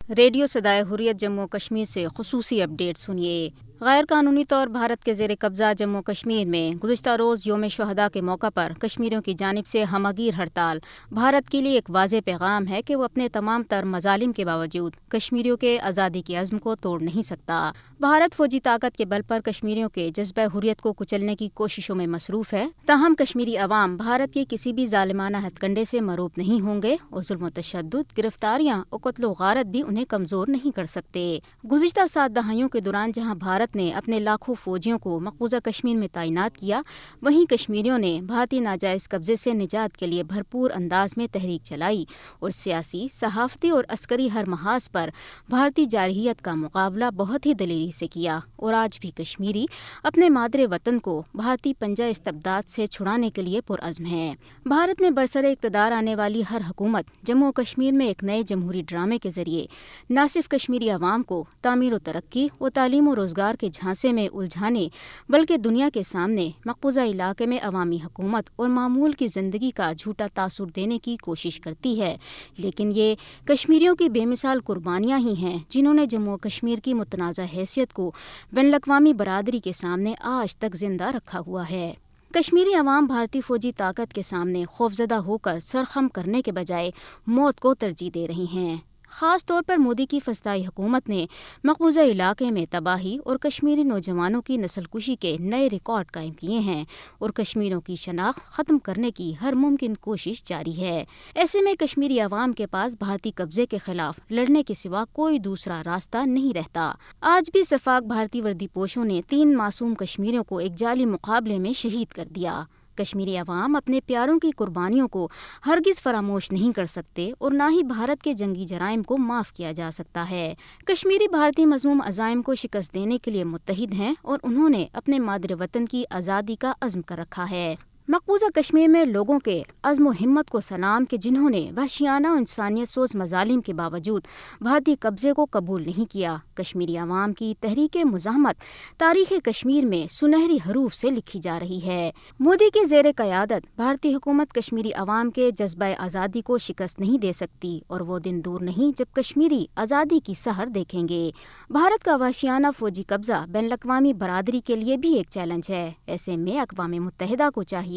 Radio صدائے حریت جموں و کشمیر سے خصوصی اپڈیٹ سنیے۔ غیر قانونی طور بھارت کے زیر قبضہ جموں و کشمیر میں گزشتہ روز یوم شہداء کے موقع پر کشمیریوں کی جانب سے ہمہ گیر ہڑتال بھارت کے لیے ایک واضح پیغام ہے کہ وہ اپنے تمام تر مظالم کے باوجود کشمیریوں کے آزادی کے عزم کو توڑ نہیں سکتا۔ بھارت فوجی طاقت کے بل پر کشمیریوں کے جذبہ حریت کو کچلنے کی کوششوں میں مصروف ہے، تاہم کشمیری عوام بھارت کے کسی بھی ظالمانہ ہتھ کنڈے سے مروب نہیں ہوں گے اور ظلم و تشدد، گرفتاریاں اور قتل و غارت بھی انہیں کمزور نہیں کر سکتے۔ گزشتہ 7 دہائیوں کے دوران جہاں بھارت نے اپنے لاکھوں فوجیوں کو مقبوضہ کشمیر میں تعینات کیا، وہیں کشمیریوں نے بھارتی ناجائز قبضے سے نجات کے لیے بھرپور انداز میں تحریک چلائی اور سیاسی، صحافتی اور عسکری ہر محاذ پر بھارتی جارحیت کا مقابلہ بہت ہی دلیری سے کیا، اور آج بھی کشمیری اپنے مادر وطن کو بھارتی پنجہ استبداد سے چھڑانے کے لیے پرعزم ہے۔ بھارت میں برسر اقتدار آنے والی ہر حکومت جموں و کشمیر میں ایک نئے جمہوری ڈرامے کے ذریعے نہ صرف کشمیری عوام کو تعمیر و ترقی و تعلیم و روزگار کے جھانسے میں الجھانے بلکہ دنیا کے سامنے مقبوضہ علاقے میں عوامی حکومت اور معمول کی زندگی کا جھوٹا تاثر دینے کی کوشش کرتی ہے، لیکن یہ کشمیریوں کی بے مثال قربانیاں ہی ہیں جنہوں نے جموں و کشمیر کی متنازع حیثیت کو بین الاقوامی برادری کے سامنے آج تک زندہ رکھا ہوا ہے۔ کشمیری عوام بھارتی فوجی طاقت کے سامنے خوفزدہ ہو کر سر خم کرنے کے بجائے موت کو ترجیح دے رہی ہیں۔ خاص طور پر مودی کی فسطائی حکومت نے مقبوضہ علاقے میں تباہی اور کشمیری نوجوانوں کی نسل کشی کے نئے ریکارڈ قائم کیے ہیں اور کشمیریوں کی شناخت ختم کرنے کی ہر ممکن کوشش جاری ہے۔ ایسے میں کشمیری عوام کے پاس بھارتی قبضے کے خلاف لڑنے کے سوا کوئی دوسرا راستہ نہیں رہتا۔ آج بھی سفاک بھارتی وردی پوشوں نے 3 معصوم کشمیریوں کو ایک جعلی مقابلے میں شہید کر دیا۔ کشمیری عوام اپنے پیاروں کی قربانیوں کو ہرگز فراموش نہیں کر سکتے اور نہ ہی بھارت کے جنگی جرائم کو معاف کیا جا سکتا ہے۔ کشمیری بھارتی مذموم عزائم کو شکست دینے کے لیے متحد ہیں اور انہوں نے اپنے مادر وطن کی آزادی کا عزم کر رکھا ہے۔ مقبوضہ کشمیر میں لوگوں کے عزم و ہمت کو سلام کہ جنہوں نے وحشیانہ و انسانیت سوز مظالم کے باوجود بھارتی قبضے کو قبول نہیں کیا۔ کشمیری عوام کی تحریک مزاحمت تاریخ کشمیر میں سنہری حروف سے لکھی جا رہی ہے۔ مودی کے زیر قیادت بھارتی حکومت کشمیری عوام کے جذبہ آزادی کو شکست نہیں دے سکتی اور وہ دن دور نہیں جب کشمیری آزادی کی سحر دیکھیں گے۔ بھارت کا وحشیانہ فوجی قبضہ بین الاقوامی برادری کے لیے بھی ایک چیلنج ہے۔ ایسے میں اقوام متحدہ کو چاہیے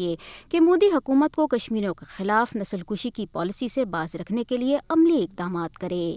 کہ مودی حکومت کو کشمیریوں کے خلاف نسل کشی کی پالیسی سے باز رکھنے کے لیے عملی اقدامات کرے۔